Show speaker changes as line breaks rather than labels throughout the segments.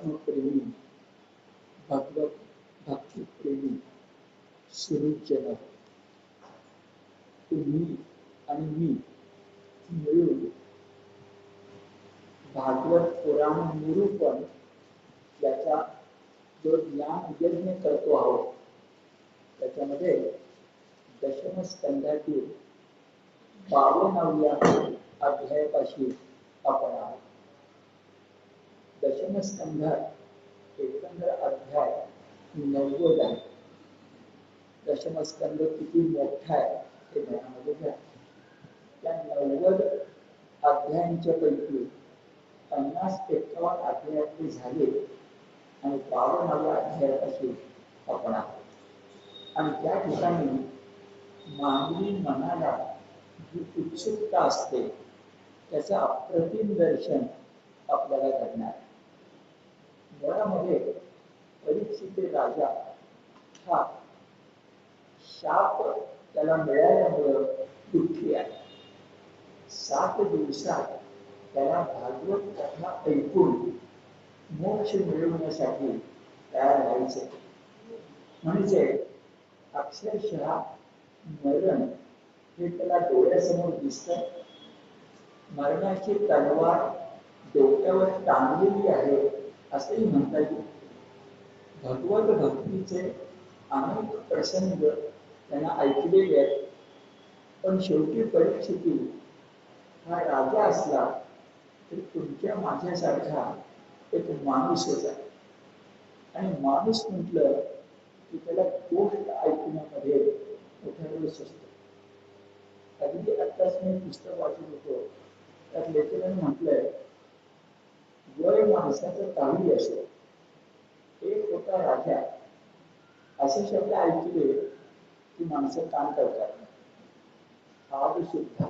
अध्यात्मप्रेमी, भगवत भक्तिप्रेमी सुहृदजन, तुम्ही आणि मी मिळून भागवत पुराण निरूपण याचा जो ज्ञान यज्ञ करतो आहोत, त्याच्यामध्ये दशम स्कंधातील 52व्या अध्यायापाशी आपण आहोत. दशम स्कंधात एकंदर अध्याय 90 आहे. दशम स्कंध किती मोठा आहे ते ध्यानामध्ये घ्या. त्या 90 अध्यायांच्या पैकी 50-51 अध्याय ते झाले आणि 52व्या अध्यायापासून आपण आहोत. आणि त्या ठिकाणी मानवी मनाला जी उत्सुकता असते त्याचं अप्रतिम दर्शन आपल्याला घडणार. मुळामध्ये परीक्षित राजा हा शाप त्याला मिळाल्यामुळं दुःखी आहे. 7 दिवसात त्याला भागवत कथा ऐकून मोक्ष मिळवण्यासाठी तयार व्हायचे. म्हणजे अक्षरशः मरण हे त्याला डोळ्यासमोर दिसतं. मरणाची तलवार डोक्यावर टांगलेली आहे असंही म्हणता येईल. भगवत भक्तीचे अनेक प्रसंग त्यांना ऐकलेले आहेत. पण शेवटी परीक्षिती हा राजा असला तरी तुमच्या माझ्यासारखा एक माणूसच आहे. आणि माणूस म्हटलं की त्याला गोष्ट ऐकण्यामध्ये मोठा रस असतो. अगदी आत्ताच मी पुस्तक वाचत होतो, त्यात लेखकाने म्हटलंय, वय माणसाचं काही असो, एक होता राजा, असे शब्द ऐकले की माणसं कान करतात. आज सुद्धा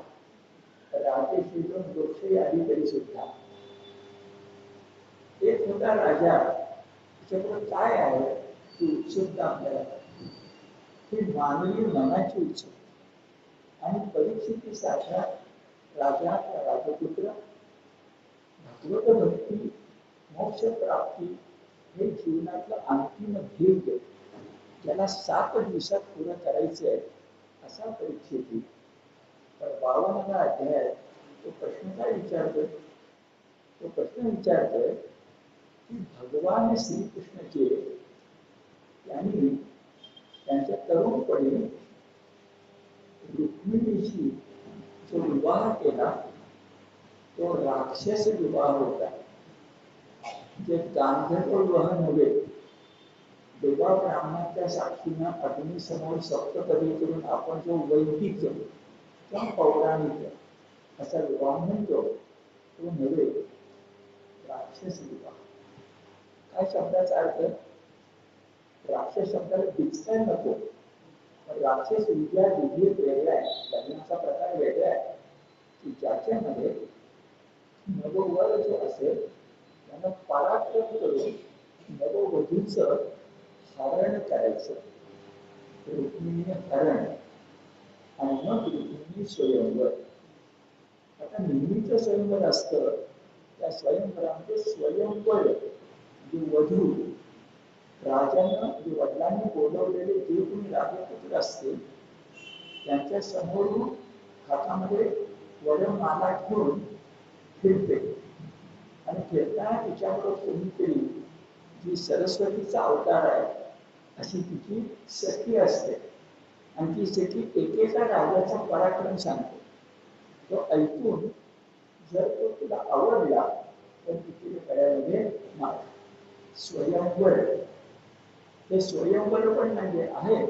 राजे शिजून वृक्ष आली तरी सुद्धा एक होता राजा, त्याच्याकडे काय आहे ती उत्सुकता आपल्याला, ही मानवी मनाची उत्सुकता. आणि परीक्षितीसारखा राजा, राजपुत्र, भगवत भक्ती, मोक्ष प्राप्ती हे जीवनातलं अंतिम ध्येय ज्याला 7 दिवसात पूर्ण करायचं आहे असा परीक्षिती. पण 52व्या अध्यायात तो प्रश्न काय विचारतोय? तो प्रश्न विचारतोय की भगवान श्रीकृष्ण यांनी त्यांच्या तरुणपणी रुक्मिणीशी जो विवाह केला तो राक्षस विवाह होता. जे गांधर्व विवाह नव्हे, देवा ब्राह्मणाच्या साक्षीनं अग्नीसमोर सप्तपदी करून आपण जो वैदिक किंवा पौराणिक असा विवाह म्हणतो तो नव्हे, राक्षस विवाह. काय शब्दाचा अर्थ? राक्षस शब्दाला बिचकाय नको, पण राक्षस विद्या विधेयक वेगळा आहे, लग्नाचा प्रकार वेगळा आहे की ज्याच्यामध्ये नववर जो असेल त्यानं पराक्रम करून नववधूचं हरण करायचं. रुक्मिणी हरण आणि मग रुक्मिणी स्वयंवर. आता नेहमीच स्वयंवर असतं, त्या स्वयंवरामध्ये स्वयंवर जे वधू राजानं जे वडिलांनी बोलवलेले जे कोणी राजपुत्र असतील त्यांच्या समोरून हातामध्ये वरमाला घेऊन फिरते. आणि फिरताना तिच्याबरोबर कोणीतरी जी सरस्वतीचा अवतार आहे अशी तिची सखी असते. आणि ती सखी एकेका राजाचा पराक्रम सांगते. तो ऐकून जर तो तुला आवडला तर तिथे गळ्यामध्ये मार. स्वयंवर हे स्वयंवर पण नाही आहे,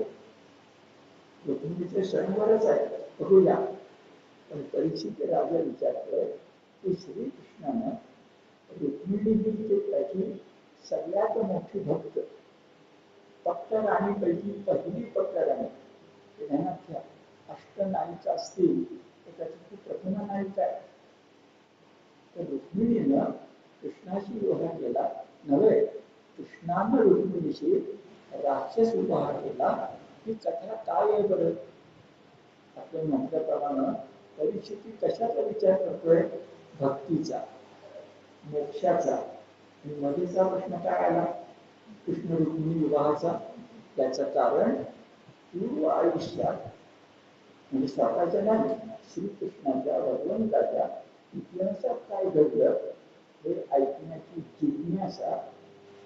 रुक्मिणीचे स्वयंवरच आहे, बघूया. पण परीक्षित राजा विचारतोय की श्रीकृष्णानं रुक्मिणी ही त्याची सगळ्यात मोठी भक्त, फक्त राणीपैकी पहिली फक्त राणी. ध्यानात घ्या, अष्टनायिका असतील तर त्याची प्रथम नायिका आहे. तर रुक्मिणीनं कृष्णाशी विवाह केला नव्हे, कृष्णानं रुक्मिणीशी राक्षस विवाह केला. ही कथा काय आहे बरं? आपल्या म्हटल्याप्रमाणे परीक्षिती कशाचा विचार करतोय? भक्तीचा, मोक्षाचा. मध्येचा प्रश्न काय आला कृष्ण रुक्मिणी विवाहाचा? त्याचं कारण पूर्व आयुष्यात म्हणजे स्वतःच्या नाही श्रीकृष्णाच्या भगवंताच्या इतिहासात काय घडलं हे ऐकण्याची जिज्ञासा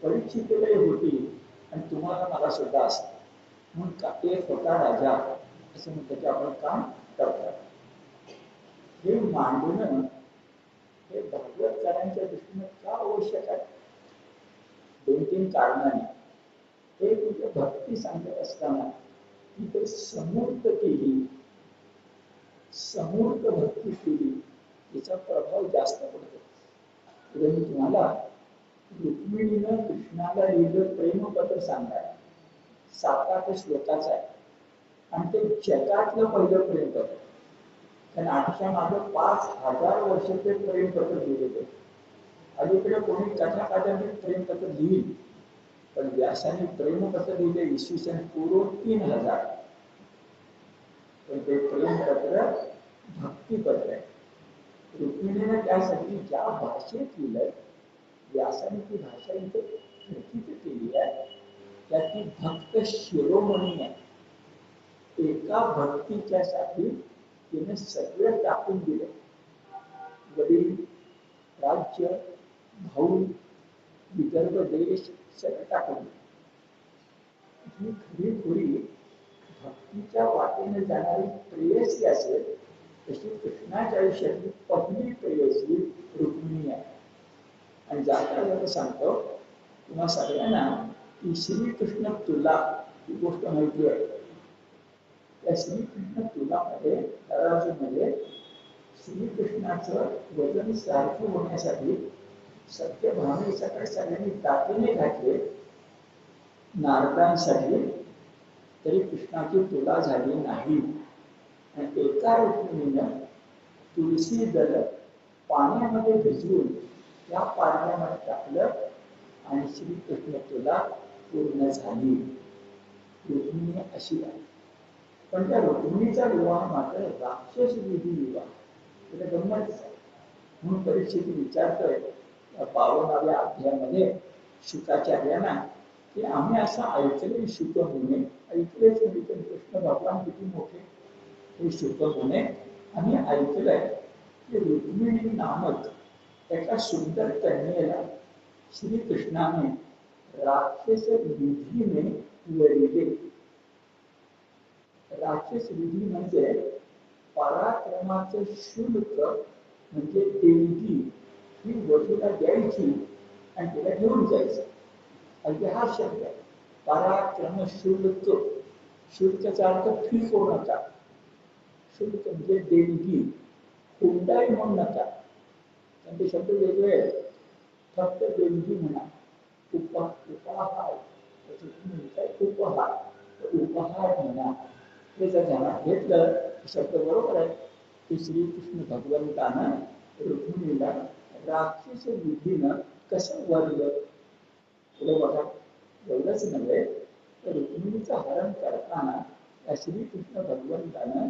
परीक्षितही होती आणि तुम्हाला मला सुद्धा असतं. म्हणून एक होता राजा असं म्हणतं की आपण काम करतात. हे मांडणं हे भागवतकारांच्या दृष्टीने का आवश्यक आहे? 2-3 कारणाने. एक म्हणजे भक्ती सांगत असताना तिथे समूर्त केली, समूर्त भक्ती केली तिचा प्रभाव जास्त पडतो. पुढे मी तुम्हाला रुक्मिणीनं कृष्णाला लिहिलं प्रेमपत्र सांगणार 7-8 श्लोकाचं आहे आणि ते जगातलं पहिलं प्रेमपत्र. कारण आजच्या मागं 5000 वर्ष ते प्रेमपत्र लिहिलेले. अलीकडे कोणी कथा कादंबरी प्रेमपत्र लिहिली पण व्यासाने प्रेमपत्र लिहिले इसवी सन पूर्व 3000. पण ते प्रेमपत्र भक्तिपत्र आहे. रुक्मिणीने त्यासाठी ज्या भाषेत लिहिलंय व्यासाने ती भाषा इथे प्रचित केली आहे त्यात ती भक्त शिरोमणी आहे. एका भक्तीच्या साठी तिने सगळं टाकून दिलं. वडील, राज्य, भाऊ, विदर्भ देश सगळं टाकून दिलं. ही खरी भक्तीच्या वाटेने जाणारी प्रेयसी असेल तशी कृष्णाच्या आयुष्यातली पहिली प्रेयसी रुक्मिणी आहे. आणि जाता सांगतो तुम्हा सगळ्यांना की श्रीकृष्ण तुला ही गोष्ट माहिती आहे. त्या श्रीकृष्ण तुलामध्ये तराजूमध्ये श्रीकृष्णाचं वजन सारखं होण्यासाठी सत्यभामेच्याकडे सगळ्यांनी दागिने घातले नारदांसाठी तरी कृष्णाची तुला झाली नाही. आणि एका रुक्मिणीनं तुळशी दल पाण्यामध्ये भिजवून त्या पाण्यामध्ये टाकलं आणि श्रीकृष्ण तुला पूर्ण झाली. रुक्मिणी अशी आहे. पण त्या रुक्मिणीचा विवाह मात्र राक्षस विधी विवाह. त्याला गंमत आहे. म्हणून परीक्षेत विचारतोय 52व्या अध्यायामध्ये शुकाचार्यांना की आम्ही असं ऐकले शुक मुने ऐकलेच म्हणजे कृष्ण भगवान किती मोठे हे शुक मुने आम्ही ऐकलंय की रुक्मिणी नामक एका सुंदर कन्येला श्रीकृष्णाने राक्षस विधीने वरिले. राक्षस विधी म्हणजे पराक्रमाचं शुल्क म्हणजे देणगी ही वधूला द्यायची आणि तिला घेऊन जायचं. अगदी हा शब्द पराक्रम शुल्क. शुल्कचा अर्थ फी करू नका. शुल्क म्हणजे देणगी. हुंडाई म्हणू नका. त्यांचे शब्द वेगळे आहेत. फक्त देणगी म्हणा. उपहार उपहार उपहार म्हणा. हे जर ध्यानात घेतलं शब्द बरोबर आहे की श्रीकृष्ण भगवंतानं रुक्मिणीला राक्षस विधीनं कसं वरलं. पुढे बघा एवढंच नव्हे तर रुक्मिणीचं हरण करताना त्या श्रीकृष्ण भगवंतानं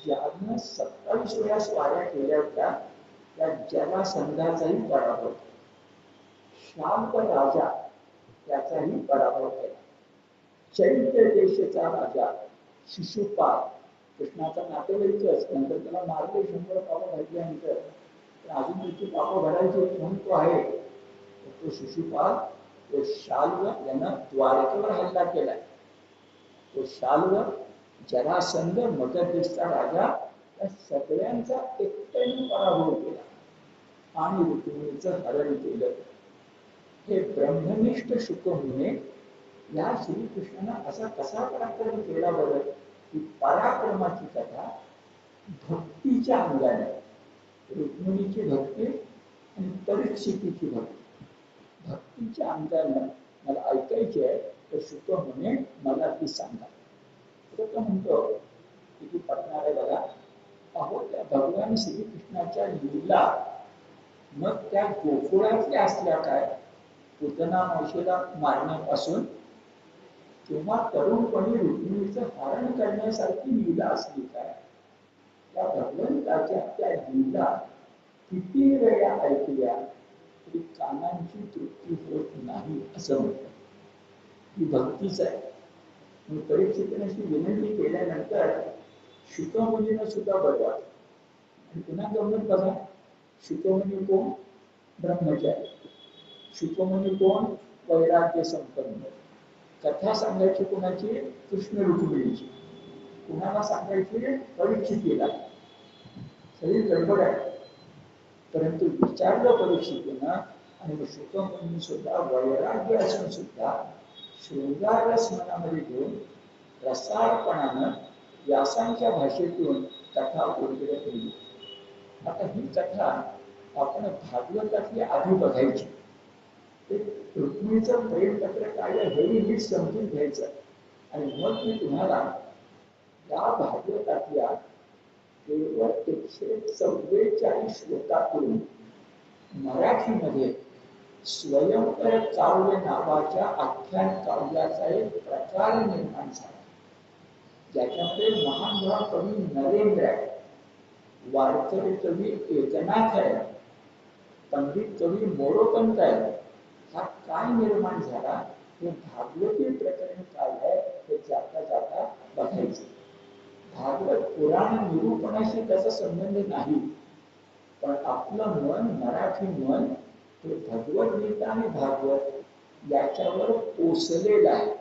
ज्यानं 27 वेळा स्वाऱ्या केल्या होत्या त्या जरासंधाचाही पराभव, शांत राजा त्याचाही पराभव केला. चैत्य देशाचा राजा शिशुपाल कृष्णाचा नातेवाईकच नंतर त्याला मारले 100 पापं घातल्यानंतर अजून त्याची पापं भरायची म्हणून तो आहे. तो शिशुपाल तो शाल्व यानं द्वारकेवर हल्ला केलाय. तो शाल्व जरासंध मगध देशचा राजा या सगळ्यांचा एकट्याने पराभव केला आणि रुक्मिणीचं हरण केलं. हे ब्रह्मनिष्ठ शुक मुने या श्रीकृष्णानं असा कसा पराक्रम केला बरं की पराक्रमाची कथा भक्तीच्या अंगाने रुक्मिणीची भक्ती आणि परीक्षितीची भक्ती भक्तीच्या अंगाने मला ऐकायची आहे तर शुक मुने मला ती सांगा. तो म्हणतो की पटणार आहे बघा. अहो त्या भगवान श्रीकृष्णाच्या लीला मग त्या गोकुळातल्या असल्या काय पूतना मावशीला मारण्यापासून किंवा तरुणपणी रुक्मिणीचं हरण करण्यासारखी लीला असली काय. त्या भगवंताच्या त्या लीला किती वेळा ऐकल्या तरी कानांची तृप्ती होत नाही असं म्हणतात. ही भक्तीच आहे. म्हणून परीक्षेने अशी विनंती केल्यानंतर शुकमुनीनं सुद्धा बघा. आणि पुन्हा गमत बघा, शुकमुनी कोण? ब्रह्मचारी. शुकमुनी कोण? वैराग्य संपन्न. कथा सांगायची कोणाची? कृष्ण रुक्मिणीची. कुणाला सांगायची? परीक्षितीला. सगळी गडबड आहे. परंतु विचारलं परीक्षितीनं, आणि शुकमुनी सुद्धा वैराग्य असून सुद्धा शृंगार रस मनामध्ये घेऊन रसाळपणानं व्यासांच्या भाषेतून कथा उलगडत गेली. आता ही कथा आपण भागवतातली आधी बघायची. रुक्मिणीचं प्रेमपत्र काय हेही नीट समजून घ्यायचं, आणि मग मी तुम्हाला या भागवतातल्या केवळ 144 श्लोकातून मराठीमध्ये स्वयंवर काव्य नावाच्या आख्यान काव्याचा एक प्रकार निर्माण झाला, ज्याच्यामध्ये महान कवी नरेंद्र आहे, वारकरी कवी एकनाथ आहे, पंडित कवी मोरोपंत आहे. हा काय निर्माण झाला हे भागवती प्रकरण काय आहे हे जाता जाता बघायचं. भागवत पुराण निरूपणाशी त्याचा संबंध नाही, पण आपलं मन, मराठी मन हे भगवद्गीता आणि भागवत याच्यावर पोसलेलं आहे,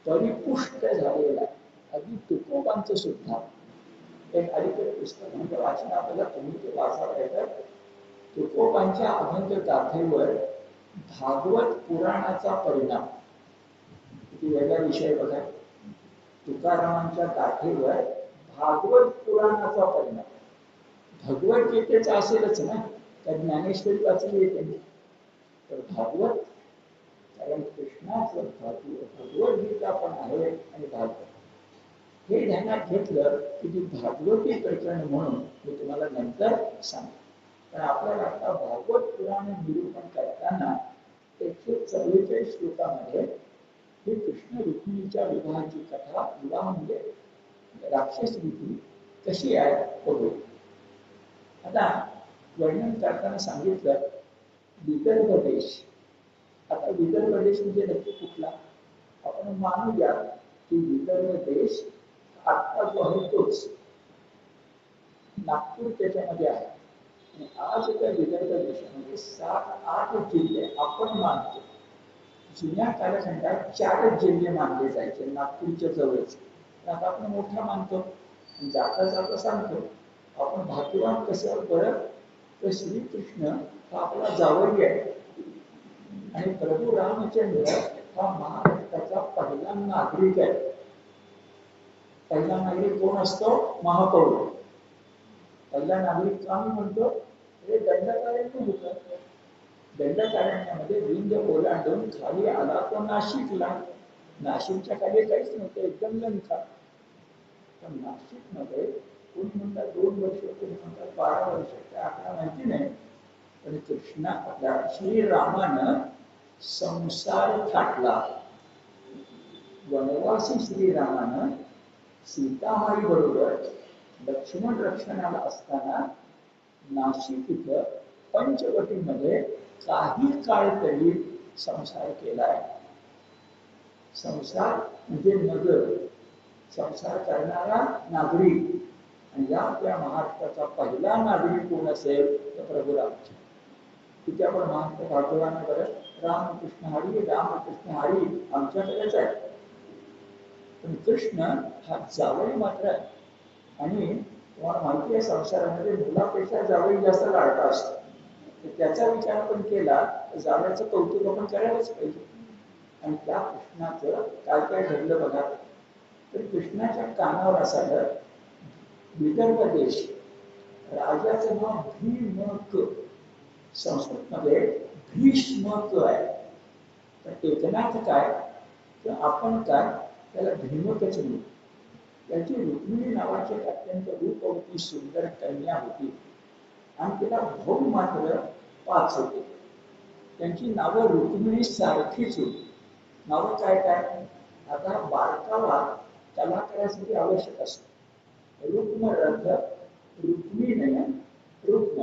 परिपुष्ट झालेलं आहे. अगदी तुकोबांचं सुद्धा एक अलीकडे पुस्तक म्हणजे वाचन आपल्याला, तुम्ही ते वाचायला, तुकोबांच्या अभंग गाथेवर भागवत पुराणाचा परिणाम. किती वेगळा विषय बघा. तुकारामांच्या गाथेवर भागवत पुराणाचा परिणाम. भगवद्गीतेचा असेलच ना, त्या ज्ञानेश्वरी वाचली आहे त्यांनी, तर भागवत, कारण कृष्णाचं भगवद्गीता पण आहे आणि भागवत हे ध्यानात घेतलं की ती भागवती प्रकरण म्हणून मी तुम्हाला नंतर सांगतो. पण आपल्याला आता भागवत पुराण निरूपण करताना 144 श्लोकामध्ये ही कृष्ण रुक्मिणीच्या विवाहाची कथा, विवाह म्हणजे राक्षस रीती कशी आहे बघू. आता वर्णन करताना सांगितलं विदर्भ देश. आता विदर्भ देश म्हणजे नक्की कुठला? आपण मानूया की विदर्भ देश आता जो आहे तोच नागपूर त्याच्यामध्ये आहे. आणि आज त्या विदर्भ देशामध्ये 7-8 जिल्हे आपण मानतो. जुन्या कालखंडात 4 जिल्हे मानले जायचे नागपूरच्या जवळच. आता आपण मोठा मानतो, जाता जाता सांगतो आपण भाग्यवान कसं बरं, तर श्रीकृष्ण हा आपला जावई आहे आणि प्रभू रामचंद्र हा महाराष्ट्राचा पहिला नागरिक आहे. पहिला नागरिक कोण असतो? महापौर. पहिला नागरिक का मी म्हणतो? हे दंडकारण्य होतं. दंडकारण्यामध्ये विंध्य ओलांडून खाली आला तो नाशिकला. नाशिकच्या खाली काहीच नव्हतं, एकदम लंका. पण नाशिकमध्ये कोणी म्हणतात 2 वर्ष, कोणी म्हणतात 12 वर्ष, त्या आकडा माहिती नाही. पण कृष्णा आपल्या श्रीरामानं संसार थाटला. वनवासी श्रीरामानं सीतामाई बरोबर लक्ष्मण रक्षणाला असताना नाशिक इथं पंचवटीमध्ये काही काळ तरी संसार केलाय. संसार म्हणजे नगर, संसार करणारा नागरिक. आणि या आपल्या महाराष्ट्राचा पहिला नागरिक कोण असेल तर प्रभू रामचंद्र. तिथे आपण महाराष्ट्र भाग्यवान बरं, रामकृष्ण हरी, रामकृष्ण हरी आमच्याकडेच आहे. पण कृष्ण हा जावई मात्र आहे. आणि तुम्हाला माहिती आहे संसारामध्ये मुलापेक्षा जावई जास्त लाडका असतो. त्याचा विचार आपण केला तर जावयाचं कौतुक आपण करायलाच पाहिजे. आणि त्या कृष्णाचं काय काय घडलं बघा. तर कृष्णाच्या कानावर असायला विदर्भ देश, राजाचं नाव भीमक, संस्कृतमध्ये भीष्मक आहे. तर एकनाथ काय तर आपण काय त्याला भीमकच म्हणू. त्याची रुक्मिणी नावाची अत्यंत रूपवती सुंदर कन्या होती आणि तिला भाऊ मात्र 5 होते. त्यांची नावं रुक्मिणी सारखीच होती. नावं काय काय? आता बारकावा कलाकारासाठी आवश्यक असतो. रुक्म रथ, रुक्मी नाही, रुक्म.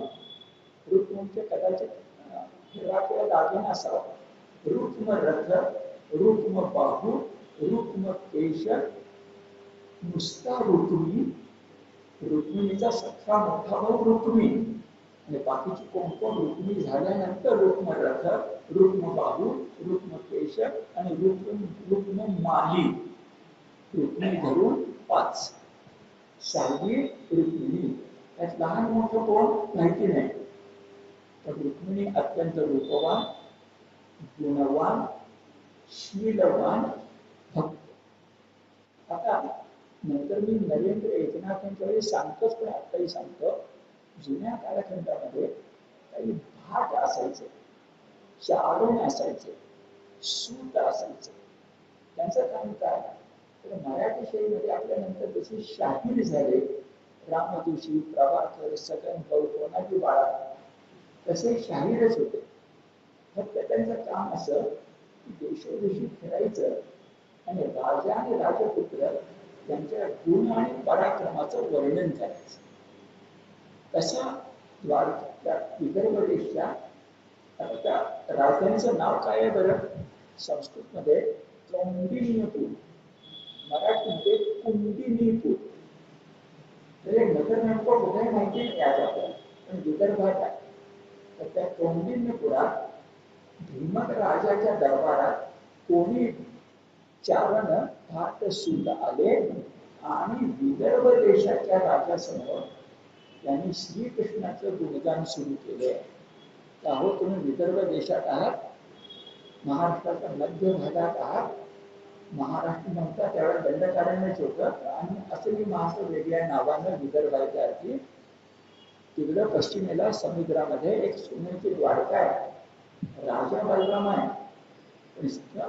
रुक्म म्हणजे कदाचित चक्राच्या दागिना असावा. रुक्म रथ, रुक्म बाहू, रुक्म केश, नुसता रुक्मी, रुक्मिणीचा सख्खा मोठा भाऊ रुक्मी आणि बाकीची कोण कोण रुक्मी झाल्यानंतर रुक्म रथ, रुक्म बाहू, रुक्म केश आणि रुक्म माली, रुक्मिणी धरून 5. 6वी रुक्मिणी. त्यात लहान मोठं कोण माहिती नाही, पण रुक्मिणी अत्यंत रूपवान, गुणवान, शीलवान, भक्त. आता नंतर मी नरेंद्र एकनाथांच्या वेळी सांगतोच, पण आताही सांगतो, जुन्या कालखंडामध्ये काही भाट असायचे, चारण असायचे, सूत असायचे. त्यांचं काम काय, तर मराठी शैलीमध्ये आपल्यानंतर जसे शाहीर झाले, रामदूषी, प्रभाकर, सगन, कोणाची बाळा, तसे शाहीरच होते. फक्त त्यांचं काम असं की देशोदेशी फिरायचं आणि राजा आणि राजपुत्र त्यांच्या गुण आणि पराक्रमाचं वर्णन करायचं. तशा द्वारका विदर्भ देशच्या त्या राजधानीचं नाव काय आहे बरं, संस्कृतमध्ये कौंडिन्यपूर, मराठीमध्ये कुंडिनीपूर. तर नगर नेमकं कुठे माहिती नाही आज आपल्याला, पण विदर्भात आहे. तर त्या कौंडिन्यपुरात भीमक राजाच्या दरबारात कोणी चारण भाट सूत आले आणि विदर्भ देशाच्या राजासमोर त्यांनी श्रीकृष्णाचं गुणगान सुरू केले. अहो तुम्ही विदर्भ देशात आहात, महाराष्ट्राच्या मध्य भागात आहात. महाराष्ट्र म्हणता त्यावेळेस दंडकारण्यच होतं आणि असंही महाराष्ट्र वेगळ्या नावानं विदर्भाच्या अर्थी. तिकडं पश्चिमेला समुद्रामध्ये एक सोन्याची द्वारका आहे, राजा बलराम आहे,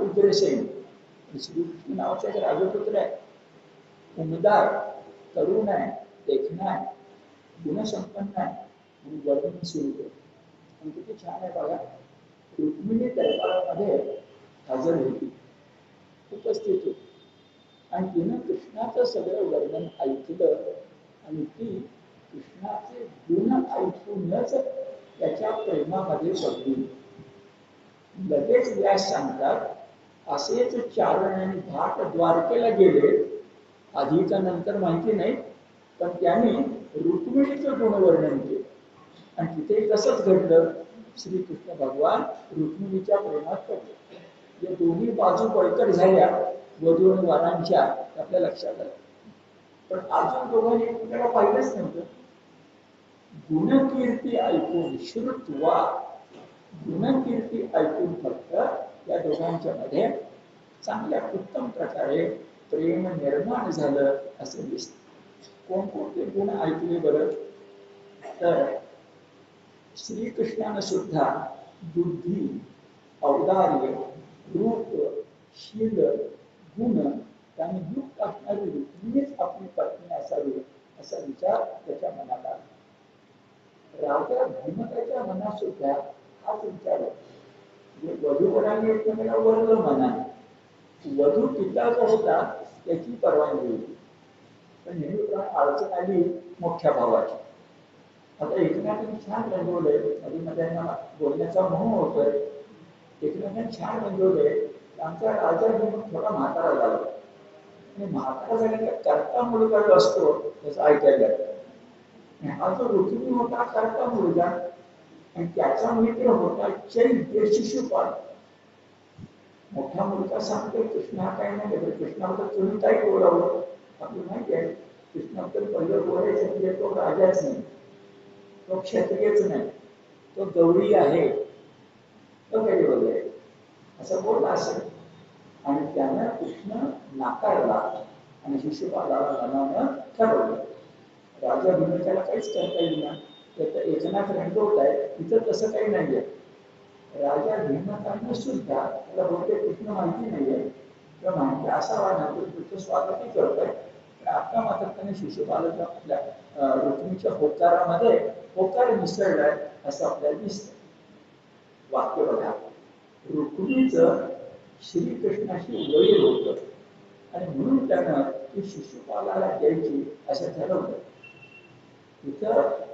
उग्रसेन श्रीकृष्ण नावाचा एक राजपुत्र आहे, उमदार, तरुण आहे, देखणा आहे, गुणसंपन्न आहे, आणि वर्णन सुरू केलं. आणि किती छान आहे बघा. रुक्मिणी दरबारामध्ये हजर होती, उपस्थित होती, आणि तिनं कृष्णाचं सगळं वर्णन ऐकलं आणि ती कृष्णाचे गुण ऐकूनच त्याच्या प्रेमामध्ये पडली. लगेच व्यास सांगतात, असेच चारण आणि भाट द्वारकेला गेले, आधी का नंतर माहिती नाही, पण त्यांनी रुक्मिणीचं गुणवर्णन केलं. आणि तिथे तसंच घडलं, श्रीकृष्ण भगवान रुक्मिणीच्या प्रेमात पडले. या दोन्ही बाजू बळकट झाल्या वधू आणि वरांच्या, आपल्या लक्षात आलं. पण अजून दोघांनी एकमेकाला पाहिलंच नव्हतं. गुणकीर्ती ऐकून, श्रुत्वा, गुणकीर्ती ऐकून फक्त या दोघांच्या मध्ये चांगल्या उत्तम प्रकारे प्रेम निर्माण झालं असं दिसतं. कोणकोणते गुण ऐकले बरं, तर श्रीकृष्णानं सुद्धा बुद्धी, औदार्य, रूप, शील, गुण त्यांनी युक्त असणारी रुक्मिणीच आपली पत्नी असावी असा विचार त्याच्या मनात आला. राजा भीमकाच्या मनात सुद्धा हाच विचार होता. वधूवरांनी एकमेकाला वरलं मनाने, वधू पिता जो होता त्याची परवानगी होती, पण नेहमीप्रमाणे अडचण आली मोठ्या भावाची. आता एकमेकांनी छान रंगवलंय, मध्ये बोलण्याचा मोह होतोय, एकमेकांनी छान रंगवलंय. आमचा राजा भीम थोडा म्हातारा झाला, आणि म्हातारा झाल्याने करता मुलगा जो असतो त्याचं ऐकायला लागतं. हा जो रुक्मिणी होता करता मुलगा, आणि त्याचा मित्र होता चैत्य शिशुपाल. मोठा मुलगा सांगतो कृष्ण हा काही नाही, कृष्णाबद्दल तुम्ही काय बोलावं, आपल्याला माहिती आहे कृष्णाबद्दल पहिलं बोलायचं म्हणजे तो राजाच नाही, तो क्षत्रियच नाही, तो गौरी आहे, तो काही वगैरे असं बोलला असेल. आणि त्यानं कृष्ण नाकारला आणि शिशुपालाला मनानं ठरवलं. राजा भीमकाला काहीच करता येईना. तर एकनाथ रंगवत आहे, तिथं तसं काही नाहीये. राजा भीमकानं सुद्धा त्याला बहुतेक कृष्ण माहिती नाहीये किंवा माहिती असावा ना, तो तुझं स्वागतही करतोय. पण आता मात्र त्याने शिशुपालाच्या आपल्या रुक्मिणीच्या होकारामध्ये होकार मिसळलाय असं आपल्याला दिसतं. वाक्य बघा, रुक्मिणीचं श्रीकृष्णाशी वैर होतं आणि म्हणून त्यानं ती शिशुपालाला द्यायची असं ठरवलं. इथं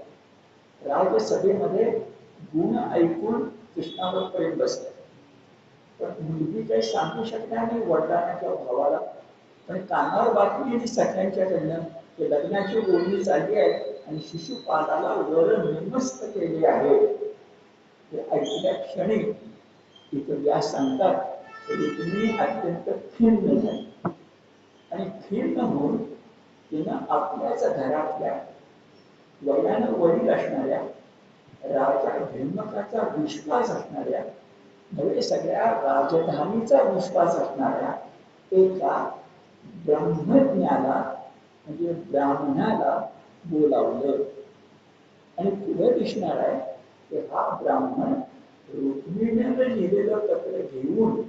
राजसभेमध्ये गुण ऐकून कृष्णावर प्रेम बसलं. पण मुलगी काही सांगू शकणार नाही वडिलांना किंवा भावाला. पण कानावर बातमी येते सगळ्यांच्याकडनं की लग्नाची बोलणी चालली आहे आणि शिशुपालाला वर नेमस्त केले आहे. ते ऐकल्या क्षणी तिथं व्यास सांगतात रुक्मिणी अत्यंत खिन्न झाली आणि खिन्न होऊन तिनं आपल्याच घरातल्या वयानं वडील असणाऱ्या राजा भिन्नकाचा विश्वास असणाऱ्या नव्हे सगळ्या राजधानीचा विश्वास असणाऱ्या एका ब्रह्मज्ञाला म्हणजे ब्राह्मणाला बोलावलं. आणि पुढे दिसणार आहे की हा ब्राह्मण रुक्मिणीने लिहिलेलं पत्र घेऊन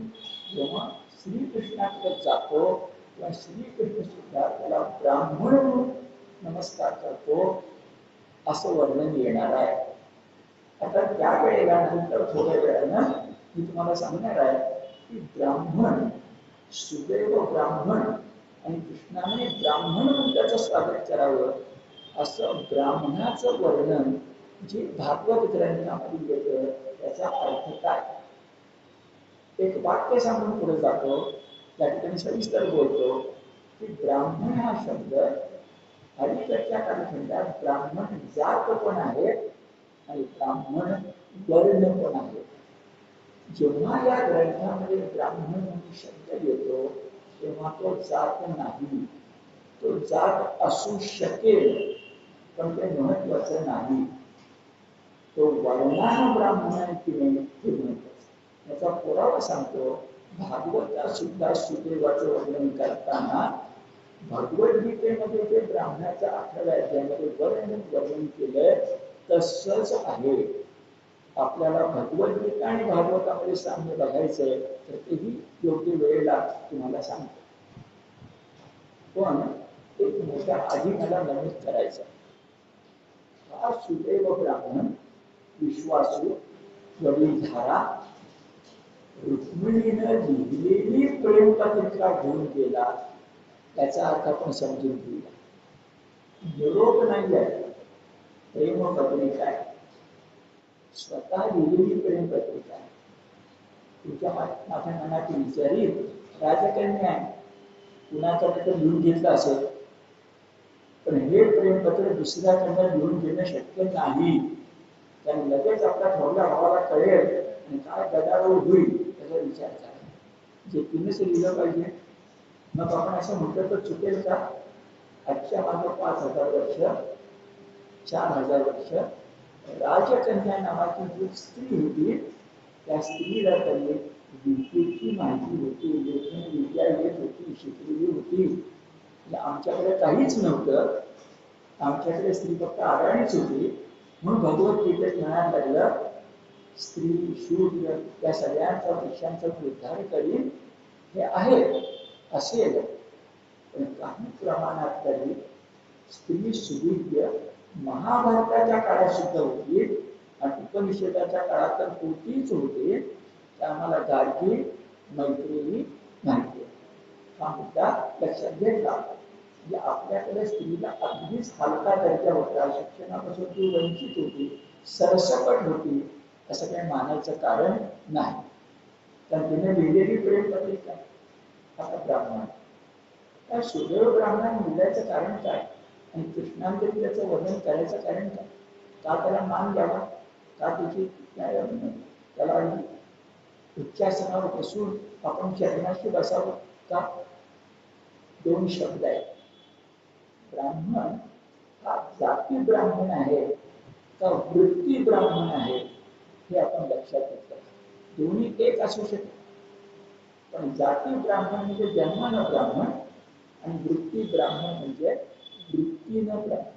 जेव्हा श्रीकृष्णाकडे जातो तेव्हा श्रीकृष्ण सुद्धा त्याला ब्राह्मण म्हणून नमस्कार करतो असं वर्णन येणार आहे. आता त्या वेळेला नंतर थोड्या वेळानं मी तुम्हाला सांगणार आहे की ब्राह्मण सुदैव ब्राह्मण आणि कृष्णाने ब्राह्मण म्हणून त्याचं स्वागत करावं असं ब्राह्मणाचं वर्णन जे भागवत ग्रंथामध्ये येतं त्याचा अर्थ काय. एक वाक्य सांगून पुढे जातो त्या ठिकाणी सविस्तर बोलतो की ब्राह्मण हा शब्द अलीकडच्या कालखंडात ब्राह्मण जात पण आहे आणि ब्राह्मण वर्ण पण आहे. जेव्हा या ग्रंथामध्ये ब्राह्मण म्हणून शब्द येतो तेव्हा तो जात नाही. तो जात असू शकेल पण ते महत्वाचं नाही. तो वर्णानं ब्राह्मण आहे की नाही हे महत्वाचं. याचा पुरावा सांगतो भागवतात सुद्धा सुदैवाचं वर्णन करताना भगवद्गीतेमध्ये जे ब्राह्मणाच्या 11व्या अध्यायामध्ये वर्णन केलं तसंच आहे. आपल्याला भगवद्गीता आणि भागवतामध्ये साम्य बघायचंय तर तेही योग्य वेळेला तुम्हाला सांगतो. पण एक मोठा आधी मला नमूद करायचा हा सुदैव ब्राह्मण विश्वासू वडीलधारा रुक्मिणीनं लिहिलेली प्रेमपत्रिका घेऊन गेला त्याचा अर्थ आपण समजून घेऊया. निरोप नाही आहे प्रेमपत्रिका आहे. स्वतः लिहिलेली प्रेमपत्रिका आहे. तुमच्या माझ्या मनात विचारी राजकन्या आहे कुणाकडे तर लिहून घेतलं असेल पण हे प्रेमपत्र दुसऱ्याकडनं लिहून घेणं शक्य नाही. त्याने लगेच आपल्या थोरल्या भावाला कळेल आणि काय गदारोळ होईल त्याचा विचार करा. जे तिनेच लिहिलं पाहिजे. मग आपण असं म्हटलं तर चुकेल का. आजच्या मागे 5000 वर्ष 4000 वर्ष राजकन्या नावाची जी स्त्री होती त्या स्त्रीला त्यांनी विद्येची माहिती होती लेखन विद्या येत होती शिकलेली होती. आमच्याकडे काहीच नव्हतं. आमच्याकडे स्त्री फक्त आराणीच होती. म्हणून भगवद्गीतेत म्हणायला लागलं स्त्री शूद्र या सगळ्यांचा पक्षांचा उद्धार करीन हे आहे असेल पण काही प्रमाणात तरी स्त्री सुविद्य महाभारताच्या काळात सुद्धा होती आणि उपनिषदाच्या काळात तर होतीच होती. त्या आम्हाला गाडगी मैत्रिणी माहिती आहे. हा मुद्दा लक्षात घेतला. म्हणजे आपल्याकडे स्त्रीला अगदीच हलका दर्जा होता. शिक्षणापासून ती वंचित होती सरसकट होती असं काही मानायचं कारण नाही. कारण तिने लिहिलेली प्रेमपत्रिका आता ब्राह्मण त्या सुदैव ब्राह्मण लिहायचं कारण काय आणि कृष्णांतरी त्याचं वर्णन करायचं कारण काय. का त्याला मान द्यावा का त्याची त्याला उच्चासनावर बसून आपण चरणाशी बसावं का. 2 शब्द आहेत. ब्राह्मण हा जाती ब्राह्मण आहे का वृत्ती ब्राह्मण आहे हे आपण लक्षात घेतलं. दोन्ही एक असू शकते पण जाती ब्राह्मण म्हणजे जन्मानं ब्राह्मण आणि वृत्ती ब्राह्मण म्हणजे वृत्तीनं ब्राह्मण.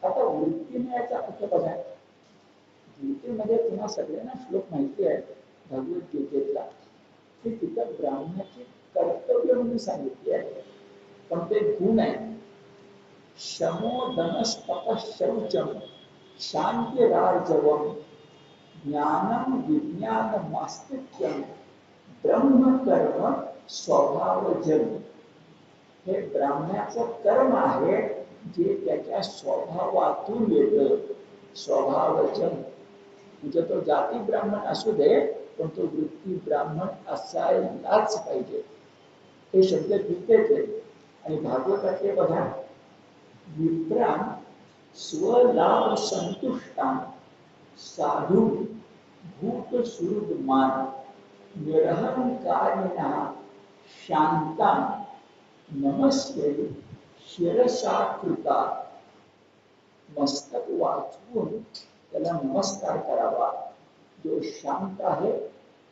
आता वृत्तीने याचा अर्थ बघा. गीतेमध्ये तुम्हा सगळ्यांना श्लोक माहिती आहे भगवद्गीतेतला की तिथं ब्राह्मणाची कर्तव्य म्हणून सांगितली आहे पण ते गुण आहे. शमो दमस्तप शौचम शांतिरार्जवम ज्ञानम विज्ञान मास्तिक्यम ब्रह्मकर्म स्वभावजन. हे ब्राह्मणाचं कर्म आहे जे त्याच्या स्वभावातून येतं. स्वभावजन म्हणजे तो जाती ब्राह्मण असू दे, पण तो वृत्ती ब्राह्मण असायलाच पाहिजे. हे शब्द गीतेतले आणि भागवतातले बघा. विप्रान स्वलाभ संतुष्टान साधू भूत सुहृदमान निरहंकारिणा शांता नमस्ते शिरसा कृता. मस्तक वाचवून त्याला नमस्कार करावा. जो शांत आहे,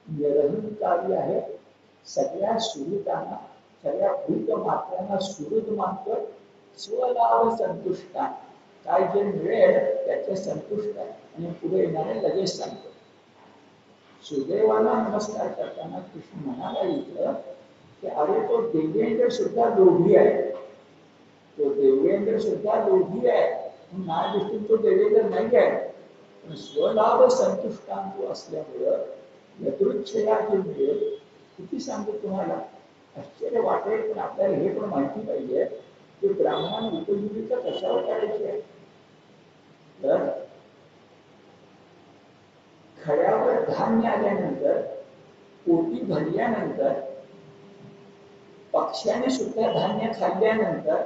निरहंकारी आहे, सगळ्या सुहृदांना, सगळ्या भूत मात्रांना सुहृद मानतो. स्वलाभ संतुष्टा, काय जे मिळेल त्याचे संतुष्ट आहे. आणि पुढे येणारे लगेच सांगतो. सुदैवाला नमस्कार करताना कृष्ण म्हणाला इथं की अरे तो देवेंद्र सुद्धा लोभी आहे. तो देवेंद्र सुद्धा लोभी आहे. माझ्या दृष्टीने तो देवेंद्र नाही आहे. पण स्वलाभ संतुष्टांतू असल्यामुळं यदृच्छया जे मिळेल किती सांगू तुम्हाला, आश्चर्य वाटेल. पण आपल्याला हे पण माहिती पाहिजे की ब्राह्मण उपजीविका कशावर करायची आहे. तर खड्यावर धान्य आल्यानंतर, पोटी भरल्यानंतर, पक्ष्याने सुद्धा धान्य खाल्ल्यानंतर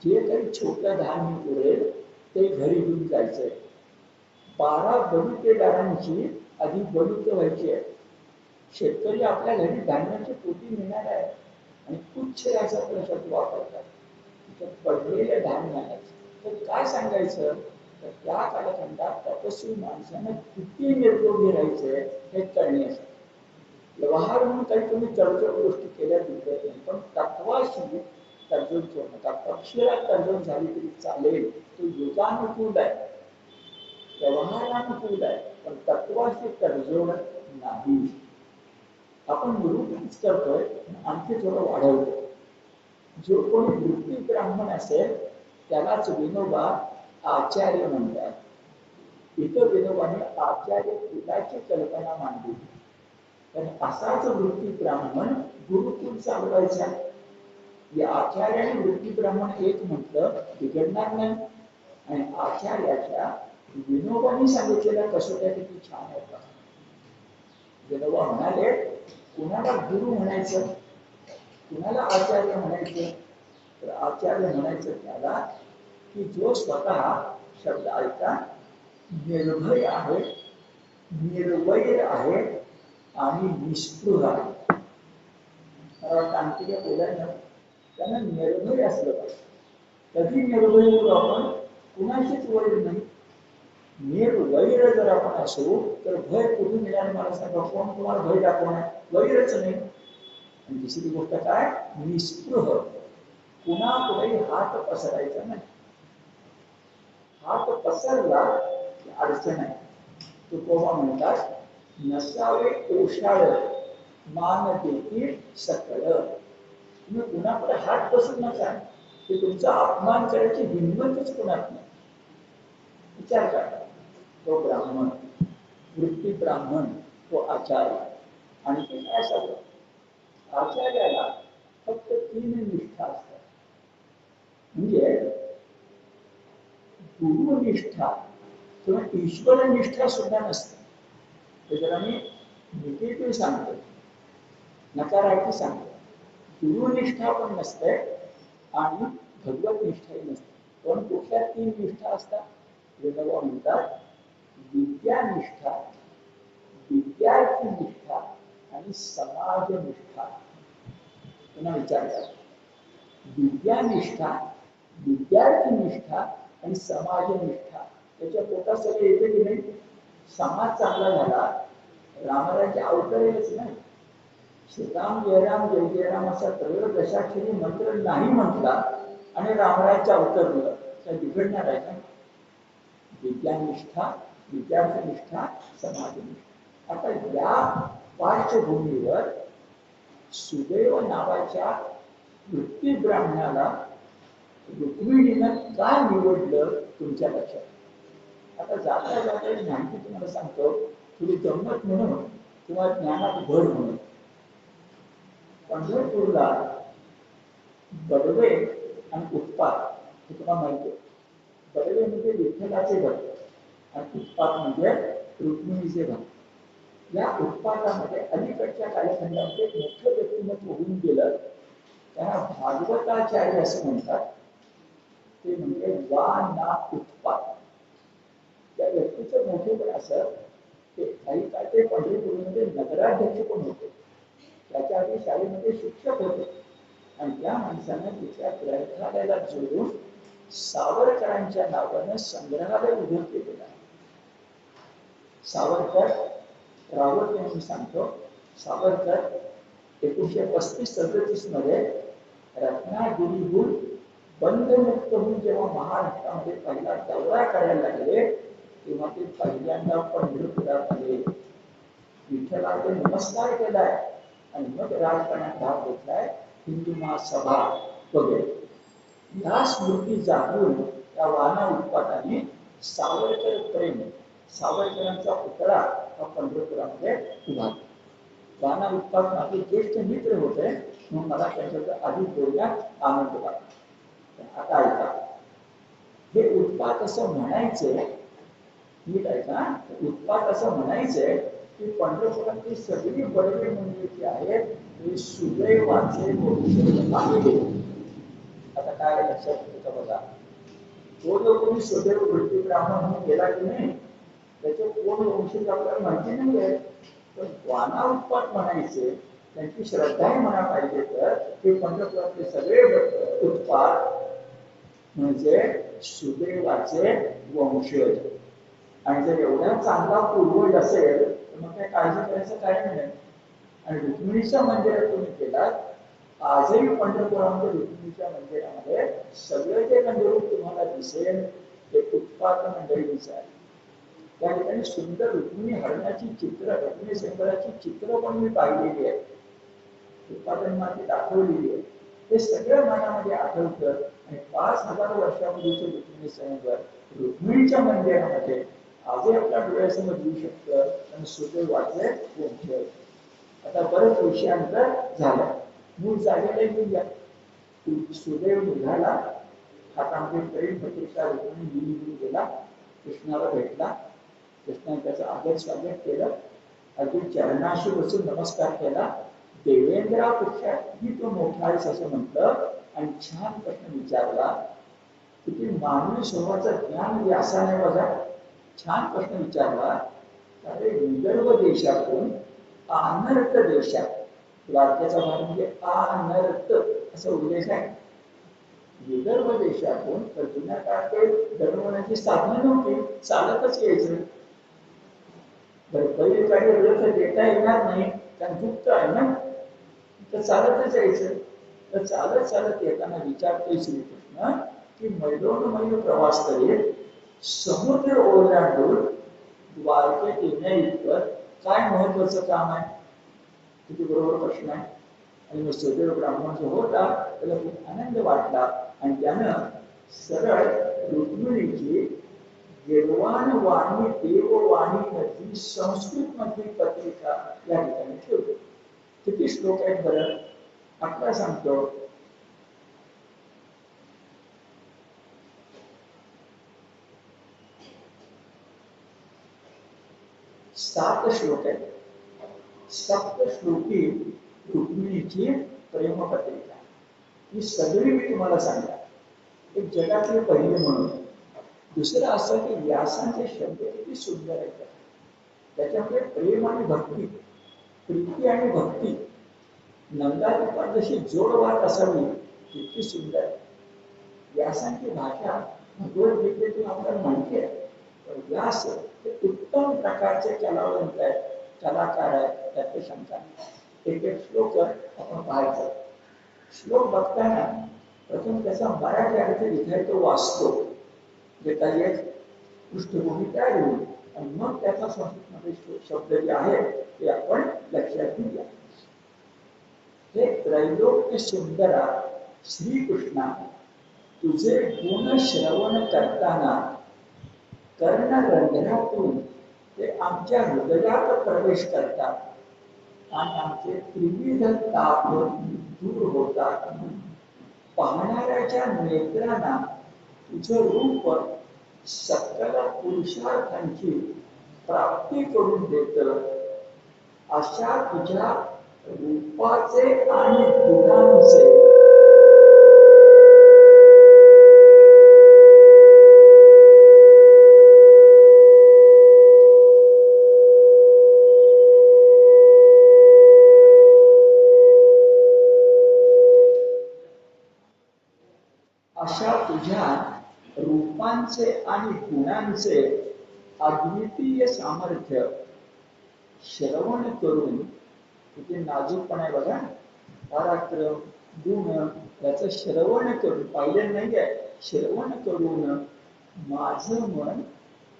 जे काही छोटं धान्य उरेल ते घरी घेऊन जायचंय. 12 बलुतेदारांची आधी बलुत व्हायची आहे. शेतकरी आपल्या घरी धान्याची पोटी मिळणार आहे आणि पुच्छ याचा शब्द वापरतात. पडलेले धान्य आणायचं. तर काय सांगायचं, तर त्या कालखंडात तपस्वी माणसानं किती निरोगी राहायचंय हे कळण्यासाठी. व्यवहार म्हणून काही तुम्ही तडजोड गोष्टी केल्या दिसत नाही, पण तत्वाशी तडजोड करू नका. पक्षीला तडजोड झाली तरी चालेल, तो युगानुकूल आहे, व्यवहारानुकूल आहे, पण तत्वाशी तडजोड नाही. आपण निरूपणच करतोय, आणखी थोडं वाढवतो. जो कोणी वृत्ती ब्राह्मण असेल त्यालाच विनोबा आचार्य म्हणतात. इथं विनोबाने आचार्य कुलाची कल्पना मांडली. पण असाच वृत्ती ब्राह्मण गुरुकुल चालवायचा. या आचार्याने वृत्ती ब्राह्मण एक म्हटलं बिघडणार नाही. आणि आचार्याच्या विनोबाने सांगितलेल्या कसोट्या किती छान आहेत. विनोबा म्हणाले, कुणाला गुरु म्हणायचं, कुणाला आचार्य म्हणायचं. तर आचार्य म्हणायचं त्याला की जो स्वतः शब्द ऐका निर्भय आहे, निर्वैर आहे आणि निस्पृह आहे. मला वाटतं आणखी काय बोलायचं, त्यांना निर्भय असलं पाहिजे. कधी निर्भय होतो आपण, कुणाशीच वैर नाही. निर्वैर जर आपण असू तर भय कुठून मिळालं मला सांगा. कोण तुम्हाला भय दाखवणार, वैरच नाही. आणि दुसरी गोष्ट काय, निस्पृह, कुणापुढेही हात पसरायचा नाही. हात पसरला की अडचण आहे. तुकोबा म्हणतात, नसावे ओशाळ मान देतील सकळ. तुम्ही कुणाकडे हात पसरू नका, की तुमचा अपमान करायची हिंमतच कुणात नाही. विचार करा. तो ब्राह्मण, वृत्ती ब्राह्मण, तो आचार्य. आणि ते काय सांगतो, आचार्याला फक्त 3 निष्ठा असतात. म्हणजे गुरुनिष्ठा किंवा ईश्वरनिष्ठा सुद्धा नसते. ते जर आम्ही निगेटिव्ह सांगतो, नकारार्थी सांगतो. गुरुनिष्ठा पण नसते आणि भगवत निष्ठाही नसते. पण कुठल्या 3 निष्ठा असतात. विनोबा म्हणतात, विद्यानिष्ठा, विद्यार्थी निष्ठा आणि समाजनिष्ठा. पुन्हा विचार करा. विद्यानिष्ठा, विद्यार्थी-निष्ठा आणि समाजनिष्ठा. त्याच्या पोटात सगळं येते की नाही. समाज चांगला झाला, रामराज्य अवतरेलच नाही. श्रीराम जयराम जय जयराम असा त्रयोदशाक्षरी मंत्र नाही म्हटला आणि रामराज्य अवतरलं तर बिघडणार आहे का. विद्यानिष्ठा, विद्यार्थीनिष्ठा, समाजनिष्ठा. आता या पार्श्वभूमीवर सुदैव नावाच्या वृत्ती ब्राह्मणाला रुक्मिणीनं का निवडलं तुमच्या लक्षात. आता जाता जाता माहिती तुम्हाला सांगतो, थोडी गंमत म्हणून किंवा ज्ञानात भर म्हणून. पंढरपूरला बडवे आणि उत्पात हे तुम्हाला माहिती आहे. बडवे म्हणजे विठ्ठलाचे भक्त आणि उत्पात म्हणजे रुक्मिणीचे भक्त या उत्पादामध्ये अलीकडच्या कालखंडामध्ये एक मोठं व्यक्तिमत्व होऊन गेलं. त्यांना भागवताचार्य असं म्हणतात. ते म्हणजे वा ना उत्पाद. त्या व्यक्तीचं मोठेपण असं ते काही काळ ते पंढरपूरमध्ये नगराध्यक्ष पण होते. त्याच्या आधी शाळेमध्ये शिक्षक होते आणि त्या माणसानं तिथल्या ग्रंथालयाला जोडून सावरकरांच्या नावानं संग्रहालय उभं केलेलं आहे. सावरकर रावत म्हणून सांगतो. सावरकर 1935-37 मध्ये रत्नागिरीहून बंदमुक्त होऊन जेव्हा महाराष्ट्रामध्ये पहिला दौरा करायला लागले तेव्हा ते पहिल्यांदा पंढरपुरात आले. विठ्ठलाला नमस्कार केलाय आणि मग राजकारणात भाग घेतलाय. हिंदू महासभा वगैरे या स्मृती जाणून त्या वाना उत्पादाने सावरकर प्रेम सावरकरांचा पुतळा हा पंढरपुरामध्ये उभा. वाना उत्पाद माझे ज्येष्ठ मित्र होते म्हणून मला त्यांच्याकडे आधी बोलण्यात आनंद वाटला. आता ऐका, हे उत्पाद असं म्हणायचे नीट ऐका, उत्पाद असं म्हणायचंय की पंढरपुरातली सगळी बडवी मंदिरे जी आहेत ते सुदैवाचे आहे. आता काय लक्षात येतं बघा, तो जो कोणी सुदैव वृत्ती ब्राह्मण म्हणून गेला की नाही त्याचे कोण वंशज आपल्याला माहिती नाही आहे. पण वाना उत्पाद म्हणायचे त्यांची श्रद्धाही म्हणा पाहिजे तर ते पंढरपुरातले सगळे उत्पाद म्हणजे सुदैवाचे वंशज. आणि जर एवढा चांगला पूर्वज असेल तर मग काय काळजी करायचं कारण नाही. आणि रुक्मिणीच्या मंदिरात तुम्ही केलात, आजही पंढरपुरामध्ये रुक्मिणीच्या मंदिरामध्ये सगळे जे मंदिर तुम्हाला दिसेल ते उत्पाद मंडळींचं आहे. त्या ठिकाणी सुंदर रुक्मिणी हरणाची चित्र, रुक्मिणी शंकराची चित्र पण मी पाहिलेली आहे, उत्पादन माती दाखवलेली आहे. ते सगळं मनामध्ये आठवतं. आणि 5000 वर्षापूर्वीचे रुक्मिणी स्वयंवर रुक्मिणीच्या मंदिरामध्ये आजही आपल्या डोळ्यासमोर येऊ शकतं. आणि सुदैवाचे वंशज. आता बरंच विषयांतर झालं, मूळ जागेला येऊया. सुदैव निघाला, हातामध्ये प्रेम पत्रिका रुक्मिणी लिहून गेला, कृष्णाला भेटला. कृष्णाने त्याचं आदर स्वागत केलं, अगदी चरणाशी बसून नमस्कार केला. देवेंद्रापेक्षाही तो मोठा आहेस असं म्हटलं आणि छान प्रश्न विचारला. किती मानवी स्वभावाचं ज्ञान व्यासाने बघा, छान प्रश्न विचारला. अरे विदर्भ देशातून अनर्थ देशात, वाक्याचा भाग म्हणजे अनर्थ असा उल्लेख आहे. विदर्भ देशातून तर जुन्या काळात दळणवळणाची साधनं नव्हती, चालतच यायचं. पहिले काही रथ देता येणार नाही कारण गुप्त आहे ना, तर चालतच यायचं. तर चालत चालत येताना विचारतोय श्रीकृष्ण की मैलोन प्रवास करीत समुद्र ओलांडून द्वारकेत येण्या इतकं काय महत्वाचं काम आहे? किती बरोबर प्रश्न आहे. आणि मग सुदैव ब्राह्मण जो होता त्याला खूप आनंद वाटला आणि त्यानं सरळ रुक्मिणीची गिरवाण वाणी देववाणी मधली संस्कृत मधली पत्रिका या ठिकाणी ठेवली. किती श्लोक आहेत बरं, आपला सांगतो. सात श्लोक आहेत. सप्त श्लोकी रुक्मिणीची प्रेमपत्रिका ही सगळी मी तुम्हाला सांगणार. एक जगातले पहिले म्हणून. दुसरं असं की व्यासांचे शब्द किती सुंदर आहेत. त्याच्यामध्ये प्रेम आणि भक्ती, प्रीती आणि भक्ती, नंदादीपात जशी जोडवाट असावी तितकी सुंदर आहे. व्यासांची भाषा भगवद्गीतेतून आपल्याला माहिती आहे. पण व्यास हे उत्तम प्रकारचे कलावंत आहेत, कलाकार आहेत, त्यात शंका नाही. एक एक श्लोक आपण पाहायचं. श्लोक बघताना प्रथम त्याचा मराठी अर्थ लिखायचं वाचतो, जे काही एक पृष्ठभूमी तयार होईल आणि मग त्याचा संस्कृतमध्ये शब्द जे आहे ते आपण लक्षात घेऊया. हे त्रैलोक्य सुंदरा श्रीकृष्णा, तुझे गुण श्रवण करताना कर्णरंध्रातून ते आमच्या हृदयात प्रवेश करतात आणि आमचे त्रिविध ताप दूर होतात. पाहणाऱ्याच्या नेत्रांना तुझं रूप सकल पुरुषार्थांची प्राप्ती करून देत, अशा तुझ्या रूपाचे आणि गुणांचे अशा तुझ्या रूपांचे आणि गुणांचे अद्वितीय सामर्थ्य श्रवण करून, किती नाजूकपणा आहे बघा, पराक्रम गुण याचं श्रवण करून, पाहिले नाही आहे, श्रवण करून माझं मन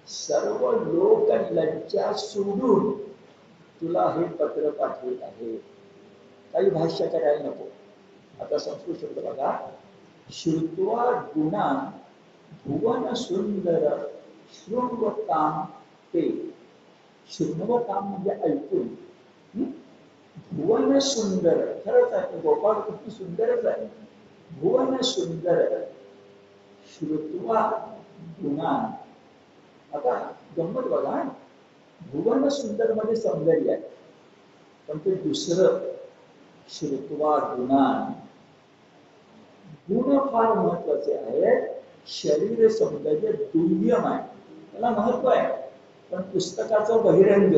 सर्व लोक लज्जा सोडून तुला हे पत्र पाठवत आहे. काही भाष्य करायला नको. आता संस्कृत शब्द बघा, श्रुत्वा गुणान भुवन सुंदर शृण्वताम ते. शृण्वताम म्हणजे ऐकून. भुवन सुंदर, खरंच आहे गोपाळ किती सुंदरच आहे. भुवन सुंदर श्रुत्वा गुणान. आता गंमत बघा, भुवन सुंदर मध्ये सौंदर्य आहे, पण ते दुसरं श्रुत्वा गुणान. गुण फार महत्वाचे आहेत. शरीर सौंदर्य दुय्यम आहे, त्याला महत्व आहे. पण पुस्तकाचं बहिरंग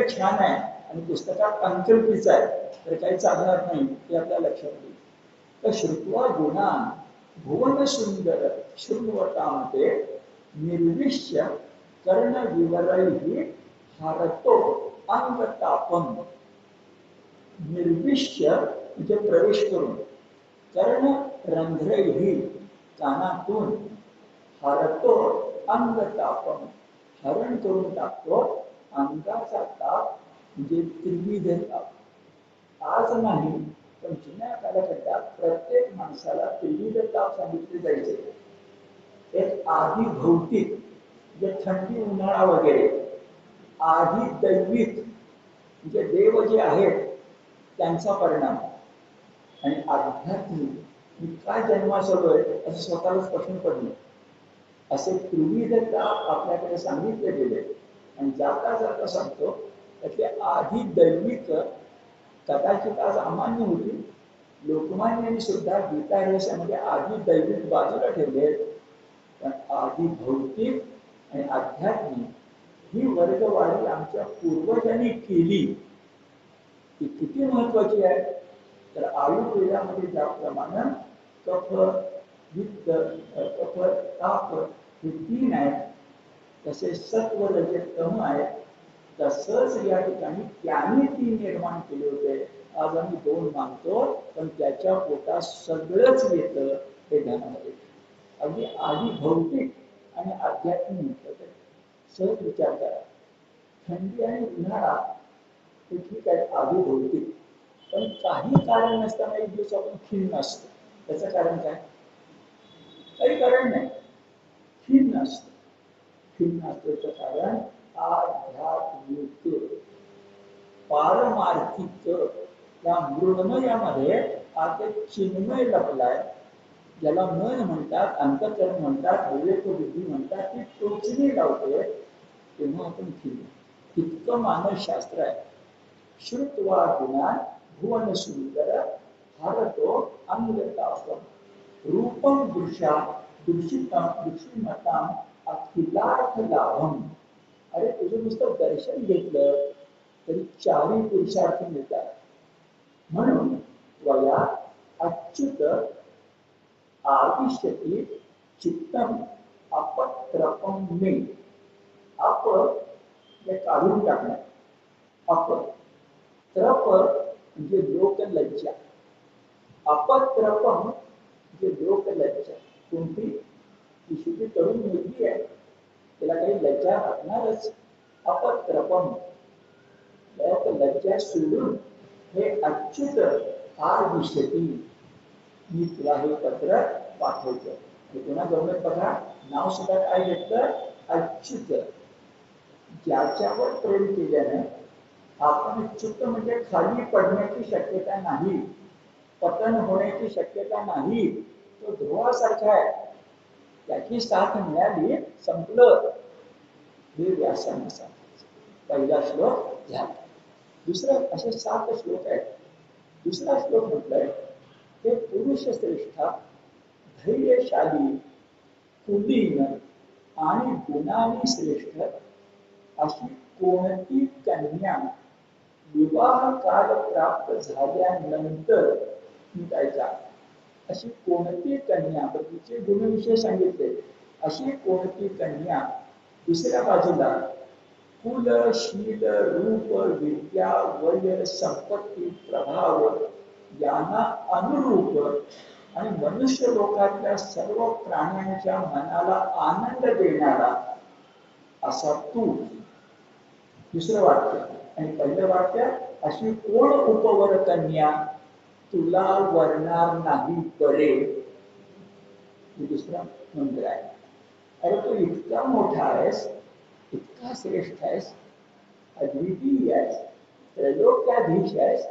छान आहे आणि पुस्तकात अंकल्पीच आहे, तर काही चालणार नाही, ते आपल्या लक्षात येईल. तर श्रुत्वा गुणान भुवन सुंदर शृण्वतामते निर्विश्य कर्ण विवरैः हारतो अंगतापम. निर्विश्य म्हणजे प्रवेश करून, कर्ण रंध्रैः कानातून, हरतो अंगतापम हरण करून टाकतो अंगाचा ताप, म्हणजे त्रिविध ताप. आज नाही पण जुन्या कालखंडात प्रत्येक माणसाला त्रिविध ताप सांगितले जायचे. एक आधी भौतिक म्हणजे थंडी उन्हाळा वगैरे, आधी दैविक म्हणजे देव जे आहेत त्यांचा परिणाम, आणि आध्यात्मिक मी काय जन्मास आलोय असं स्वतःलाच प्रश्न पडले. असे त्रिविध ताप आपल्याकडे सांगितले गेले. आणि जाता जाता सांगतो, त्यातले आधी दैविक कदाचित आज अमान्य होती. लोकमान्यांनी सुद्धा गीता रहस्यामध्ये आधी दैविक बाजूला ठेवले, पण आधी भौतिक आणि आध्यात्मिक ही वर्गवारी आमच्या पूर्वजांनी केली. ती किती महत्वाची आहे. तर आयुर्वेदामध्ये ज्याप्रमाणे कफ वित्त कफ ताप हे 3 आहेत, तसे सत्व रज तम आहेत. तसंच या ठिकाणी त्यांनी 3 निर्माण केले होते. आज आम्ही 2 मानतो, पण त्याच्या पोटात सगळंच येतं हे ध्यानामध्ये. अगदी आधी भौतिक आणि आध्यात्मिक म्हटलं. सहज विचार करा, थंडी आणि उन्हाळा हे ठीक आहे, आधी भौतिक, पण काही कारण नसताना एक दिवस आपण खिन्न असतो. त्याचं कारण काय? काही कारण नाही, खिन्न असतं. खिन्न असल्याचं कारण आध्यात्मिक पारमार्थिक या मृण्मयामध्ये आता चिन्मय लपलाय, ज्याला मन म्हणतात, अंतःकरण म्हणतात, विवेक बुद्धी म्हणतात, ती टोचणी लावते. तेव्हा आपण खिन्न. इतकं मानसशास्त्र आहे. श्रुत्वा गुणान भुवन सुंदर हरतो अंगतापम रूपम दृश्या दृश्यमताम अखिलार्थ लाभम. अरे तुझं नुसतं दर्शन घेतलं तरी 4 पुरुषार्थ मिळतात. म्हणून त्वया अच्युत आविष्यती चित्तम अपत्रपम मे. अप हे काढून टाकणार, अप त्रप म्हणजे लोकलज्जा, अपत्रपम म्हणजे लोकलज्जा. कोणती? ती शेवटी तरुण मुलगी आहे, तिला काही लज्जा वाटणारच. अपत्रपम लोकलज्जा सोडून हे अच्युत आविष्यती, मी तुला हे पत्र पाठवतो. पुन्हा गमत बघा, नाव सुद्धा काय घेतलं? अच्युत. ज्याच्यावर प्रेम केल्याने आपण च्युत म्हणजे खाली पडण्याची शक्यता नाही, पतन होण्याची शक्यता नाही. तो ध्रुवासारखा आहे, त्याची साथ मिळाली, संपलं. हे व्यासांना सांगितलं. पहिला श्लोक झाला. दुसरा असे 7 श्लोक आहेत. दुसरा श्लोक म्हटलंय ते पुरुष श्रेष्ठा धैर्यशाली कुलीन आणि गुणांनी श्रेष्ठ अशी कोणती कन्या विवाह काल प्राप्त झाल्यानंतर निघायचा. अशी कोणती कन्या, तिचे गुणविषय सांगितले. अशी कोणती कन्या दुसऱ्या बाजूला कुल शील रूप विद्या वय संपत्ती प्रभाव यांना अनुरूप आणि मनुष्य लोकातल्या सर्व प्राण्यांच्या मनाला आनंद देणारा असा तू. दुसरं वाक्य. आणि पहिलं वाक्य अशी कोण उपवर कन्या तुला वरणार नाही बरे. दुसरा मंत्र आहे. अरे तू इतका मोठा आहेस, इतका श्रेष्ठ आहेस, अद्वितीय आहेस, त्रैलोक्याधीश आहेस,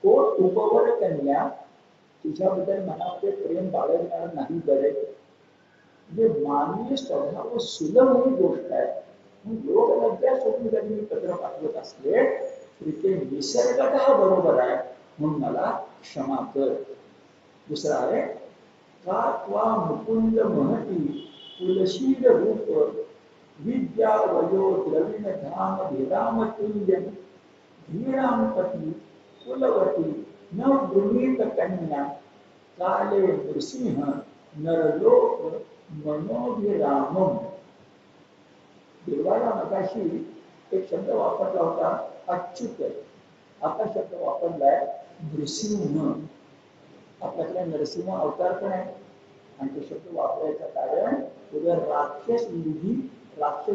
कोण उपवर कन्या तुझ्याबद्दल मनामध्ये प्रेम बाळगणार नाही बरे. म्हणजे मानवीय स्वभाव सुलभ ही गोष्ट आहे. लोक लज्जा सोडून जरी मी पत्र पाठवत असले तरी ते निसर्गतः बरोबर आहे, म्हणून मला क्षमा कर. दुसरा आहे का त्वा मुकुंद महती कुलशील रूप विद्या वयो द्रविण धाम धिराम तुल्यम धीरामपती कुलवती न गृहीत कन्या काले नृसिंह नरलोक मनोभिरामम. देवाला मगाशी एक शब्द वापरला होता अच्युत. आता शब्द वापरलाय नृसिंह. आपल्याकडे नरसिंह अवतार पण आहे. आणि तो शब्द वापरायचं कारण उद्या राक्षस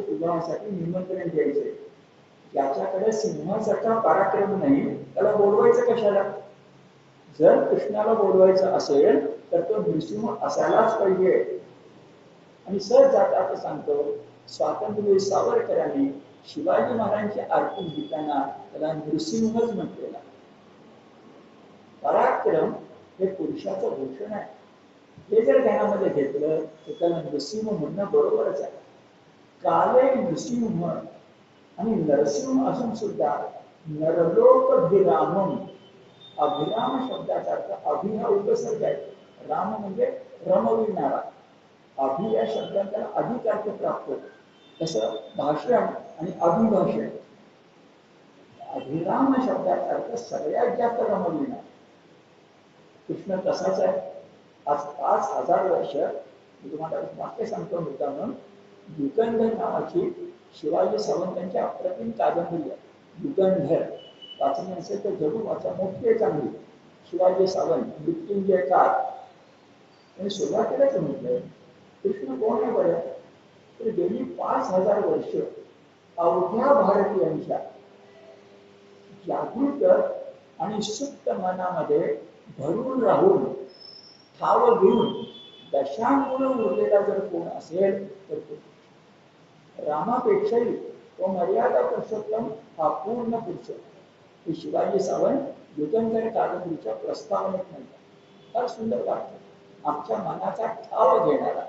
विवाहासाठी निमंत्रण द्यायचे. ज्याच्याकडे सिंहासारखा पराक्रम नाही त्याला बोलवायचं कशाला. जर कृष्णाला बोलवायचं असेल तर तो नृसिंह असायलाच पाहिजे. आणि सहज जाता सांगतो स्वातंत्र्य सावरकरांनी शिवाजी महाराजांची आरती घेताना त्याला नृसिंहच म्हटलेला. पराक्रम हे पुरुषाचं भूषण आहे. हे जर ध्यानामध्ये घेतलं तर त्याला नृसिंह म्हणणं बरोबरच आहे. काले नृसिंह आणि नरसिंह असून सुद्धा नरलोक अभिरामम. अभिराम शब्दाचा अर्थ अभि हा उपसर्ग आहे. राम म्हणजे रमविणारा. अभि या शब्दात त्याला अधिक अर्थ प्राप्त होतो. तसं भाषण आणि अभिभाषण. अभिराम शब्दाचा अर्थ सगळ्यात जास्त रमविणारा. कृष्ण तसाच आहे. आज 5000 वर्ष मी तुम्हाला वाक्य सांगतो मुद्दाम. युगंधर नावाची शिवाजी सावंतांची अप्रतिम कादंबरी आहे. युगंधर वाचली असेल तर जरूर वाचा. मोठी आहे चांगली. शिवाजी सावंत मृत्युंजय काळ. आणि सुरुवातीलाच म्हटलंय कृष्ण कोण आहे बरं. तर गेली 5000 वर्ष अवघ्या भारतीयांच्या जागृत आणि सुप्त मनामध्ये भरून राहून ठाव घेऊन दशांगुण उरलेला जर कोण असेल तर तो रामापेक्षाही तो मर्यादा पुरुषोत्तम हा पूर्ण पुरुषोत्तम. हे शिवाजी सावंत युगंधर कादंबरीच्या प्रस्तावनेत म्हणतात. फार सुंदर वाक्य. आमच्या मनाचा ठाव घेणारा.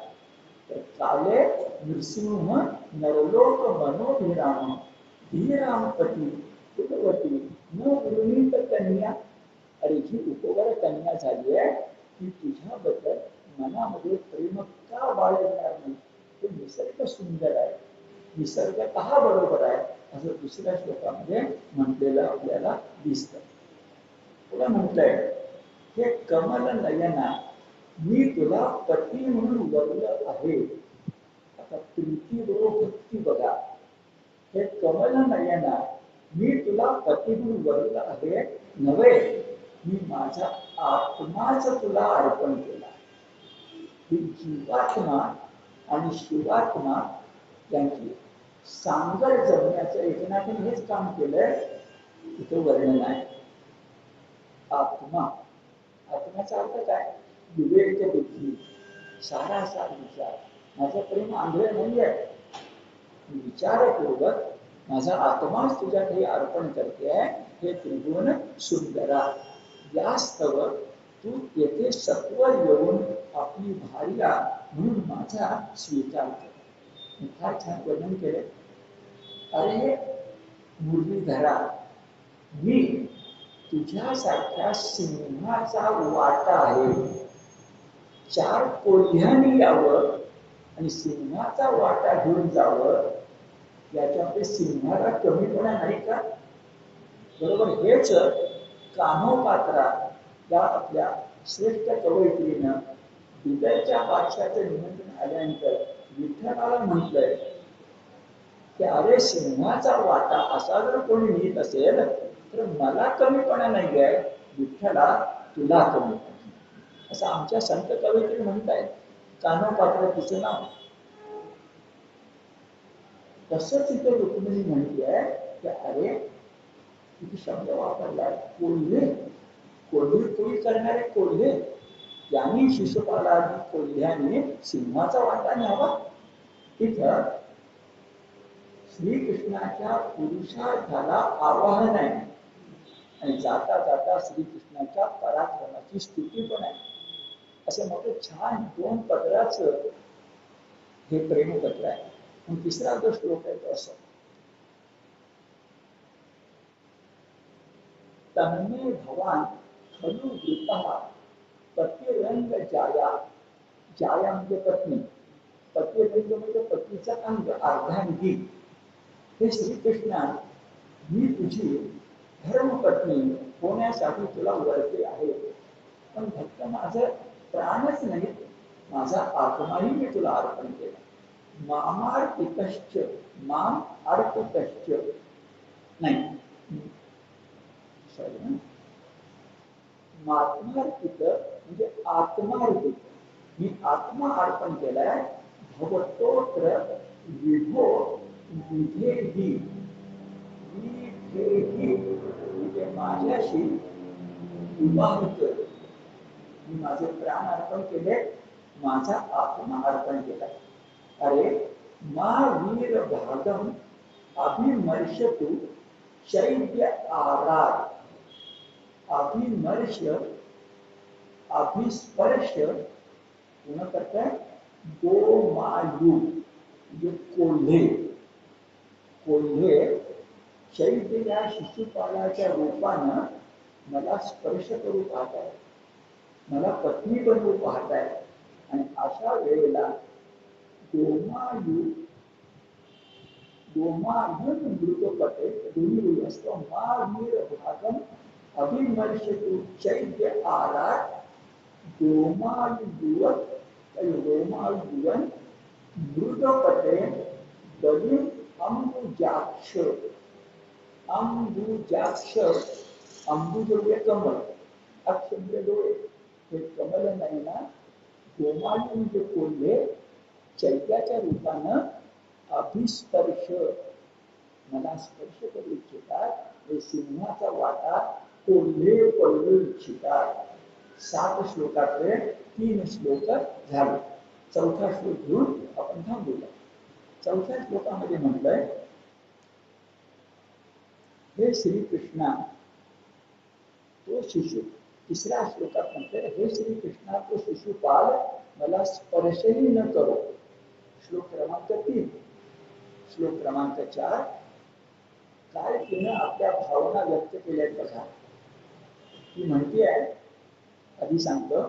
तर काले नृसिंह नरलोक मनोभिराम धीरामपती कुलवती न गृहीत कन्या. अरे जी उपवर कन्या झाली आहे ती तुझ्याबद्दल मनामध्ये प्रेम का बाळगणार नाही. ते निसर्ग सुंदर आहे, निसर्गतः बरोबर आहे असं दुसऱ्या श्लोकामध्ये म्हटलेलं आपल्याला दिसतं. तुला म्हटलंय हे कमल नयना मी तुला पती म्हणून वरलं आहे. आता प्रीती बरोबर भक्ती बघा. हे कमल नयना मी तुला पती म्हणून वरलं आहे नव्हे, मी माझा आत्माच तुला अर्पण केला. ही जीवात्मा आणि शिवात्मा यांची सांगड जमण्याचं एकनाथाने हेच काम केलंय. इथं वर्णन आहे. आत्मा. आत्म्याचा अर्थ काय. विवेक बुद्धी, सारासार विचार. माझं प्रेम आंधळ नाही आहे. विचारपूर्वक माझा आत्माच तुझ्याकडे अर्पण करते आहे. हे त्रिभुवन सुंदरा यास्तव तू येथे सत्वर येऊन आपली भार्या म्हणून माझा स्वीकार कर. फार छान वर्णन केले. अरे मुरलीधरा, मी तुझ्यासारख्या सिंहाचा वाटा आहे. 4 कोल्ह्यांनी यावं आणि सिंहाचा वाटा घेऊन जावं, याच्यामध्ये सिंहाला कमीपणा नाही का? बरोबर. हेच कान्होपात्रा या आपल्या श्रेष्ठ कवयित्रीनं बिदरच्या बादशाचं निमंत्रण आल्यानंतर विठ्ठलाला म्हटलंय की अरे सिंहाचा वाटा असा जर कोणी नेत असेल तर मला कमीपणा नाही आहे, विठ्ठला तुला कमीपणा, असं आमच्या संत कवयित्री म्हणतायत. कान्होपात्र तिचं नाव. तसंच इथे रुक्मिणी म्हणते आहे की अरे किती शब्द वापरला, कोल्हे, कोल्हे कोळी करणारे कोल्हे, त्यांनी शिशुपालाने कोल्ह्याने सिंहाचा वाटा न्यावा. तिथं श्रीकृष्णाच्या पुरुषार्थाला आवाहन आहे आणि जाता जाता श्रीकृष्णाच्या पराक्रमाची स्तुती पण आहे. असं मोठं छान 2 पत्राचं हे प्रेमपत्र आहे. आणि तिसरा जो श्लोक आहे तो असं, तन्मे भवान खलु वृतः पतिरंग जाया. जाया म्हणजे पत्नी, पतिरंग म्हणजे पतीचा अंग, अर्धांगी. हे श्रीकृष्णा, मी तुझी धर्मपत्नी होण्यासाठी तुला वरते आहे, पण फक्त माझं प्राणच नाही, माझा आत्माही मी तुला अर्पण केला. मामार्पितश्च, माम अर्पितश्च नाही, सॉरी, मात्मार्पित म्हणजे आत्मार्पित, मी आत्मा अर्पण केलाय. भवतोत्र विभो विधेही, विधेही म्हणजे माझ्याशी विवाह कर. मी माझे प्राण अर्पण केले, माझा आत्मा अर्पण केला. अरे मा वीर भागम अभिमर्शतु शैव्य आरार. अभिमर्श, अभिस्पर्श पुन्हा करताय गोमायू म्हणजे कोल्हे. कोल्हे शैव्य या शिशुपालाच्या रूपानं मला स्पर्श करू पाहत आहे, मला पत्नी बनवू पाहत आहे. आणि अशा वेळेला गोमायू, गोमायून मृतपते दोन्ही असतो. मा वीर भागम अभिमर्शतु शैव्य आरार गोमायुवन, गोमायुवन मृतपते बलिम अंबुजाक्ष. अंबुजाक्ष, अंबुज म्हणजे कमल, अक्ष म्हणजे डोळे, हे कमल नाही ना. गोमायू म्हणजे कोल्हे चैत्याच्या रूपानं अभिस्पर्श, मला स्पर्श करू इच्छितात. हे सिंहाचा वाटा कोल्हे पळवू इच्छितात. 7 श्लोकातले 3 श्लोक झाले. 4था श्लोक घेऊन आपण थांबूया. 4थ्या श्लोकामध्ये म्हटलंय, हे श्रीकृष्णा तो शिशु. 3ऱ्या श्लोकात म्हटलंय, हे श्रीकृष्णा तो शिशुपाल मला स्पर्शही न करो. श्लोक क्रमांक 3. श्लोक क्रमांक 4, काय तिनं आपल्या भावना व्यक्त केल्या बघा. ती म्हणते आहे, आधी सांगतो,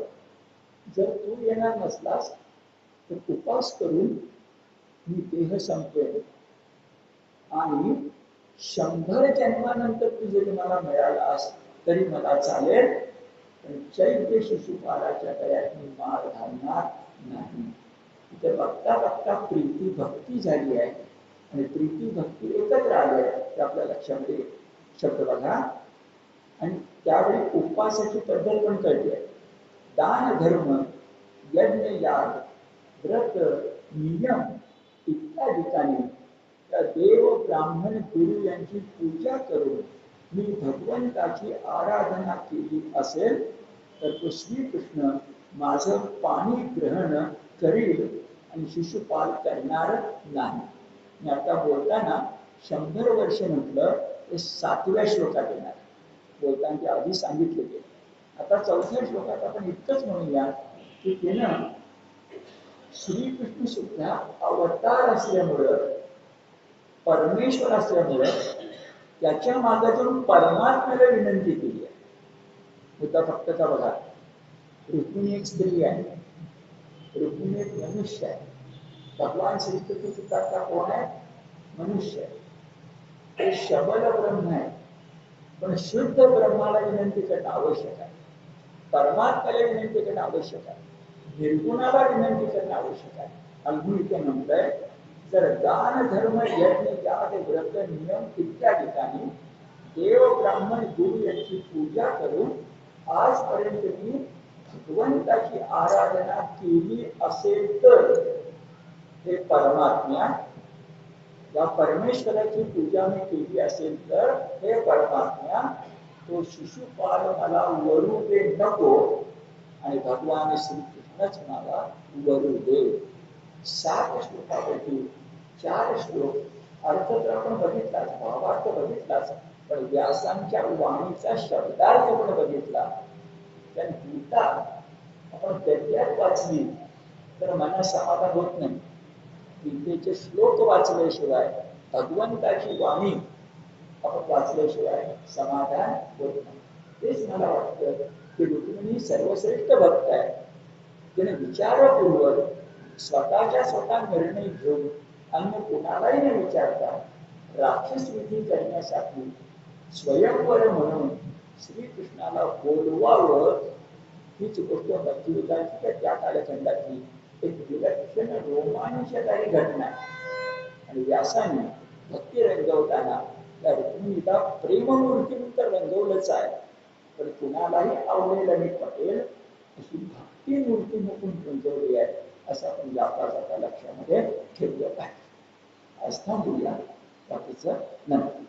जर तू येणार नसलास तर उपास करून मी देह संपवेन आणि 100 जन्मानंतर तू जरी मला मिळालास तरी मला चालेल, पण चैत्य शिशुपालाच्या गळ्यात मी माळ घालणार नाही. तिथे बघता बघता प्रीती भक्ती झाली आहे आणि प्रीती भक्ती एकत्र आले आहे, ते आपल्या लक्षामध्ये शब्द बघा. आणि त्यावेळी उपवासाची पद्धत पण कळली आहे. दान धर्म यज्ञ याग व्रत नियम इत्यादी त्या देव ब्राह्मण गुरु यांची पूजा करून मी भगवंताची आराधना केली असेल तर तो श्रीकृष्ण माझं पाणी ग्रहण करील आणि शिशुपाल करणार नाही. मी आता बोलताना 100 वर्ष म्हटलं ते 7व्या श्लोकात येणार. बोलताना आधी सांगितले गेले. आता 4थ्या श्लोकात आपण इतकंच म्हणूया की त्यानं श्रीकृष्ण सुद्धा अवतार असल्यामुळं परमेश्वर असल्यामुळे त्याच्या मागातून परमात्म्याला विनंती केली आहे. मुद्दा फक्तचा बघा, रुक्मिणी एक स्त्री आहे, रुक्मिणी एक मनुष्य आहे. भगवान श्रीकृष्ण सुद्धा कोण आहे? मनुष्य आहे. ते शबल ब्रह्म आहे, पण शुद्ध ब्रह्माला विनंती करणं आवश्यक आहे, परमात्म्याला विनंती करणं आवश्यक आहे, निर्गुणाला विनंती करणं आवश्यक आहे. अल्गुण इथे म्हणतंय, जर दान धर्म यज्ञ याग व्रत नियम इत्यादी ठिकाणी देव ब्राह्मण गुरु यांची पूजा करून आजपर्यंत मी भगवंताची आराधना केली असेल तर हे परमात्म्या, या परमेश्वराची पूजा मी केली असेल तर हे परमात्म्या, तो शिशुपाल मला वरू दे नको, आणि भगवान श्रीकृष्णच मला वरू दे. 7 श्लोकापैकी 4 श्लोक अर्थ तर आपण बघितलाच, भावार्थ बघितलाच, पण व्यासांच्या वाणीचा शब्दार्थ पण बघितला. त्या गीता आपण गद्यात वाचली तर मनात समाधान होत नाही. गीतेचे श्लोक वाचल्याशिवाय, भगवंताची वाणी आपण वाचल्याशिवाय समाधान होत नाही. तेच मला वाटतं की रुक्मिणी सर्वश्रेष्ठ भक्त आहे. तिने विचारपूर्वक स्वतः निर्णय घेऊन अन्य कोणालाही न विचारता राक्षस विधी करण्यासाठी स्वयंवर म्हणून श्रीकृष्णाला बोलवावं, हीच गोष्ट मध्ययुगाची त्या कालखंडातली एक विलक्षण रोमांचकारी घटना आहे. आणि व्यासाने भक्ती रंगवताना त्या रुक्मिणीला प्रेममूर्ती तर रंगवलंच आहे, पण कुणालाही आवडेल आणि पटेल अशी भक्ती मूर्ती म्हणून रंगवली आहे, असं आपण जाता जाता लक्षामध्ये ठेवलं पाहिजे. आज थांबूया, बाकीचं नंतर.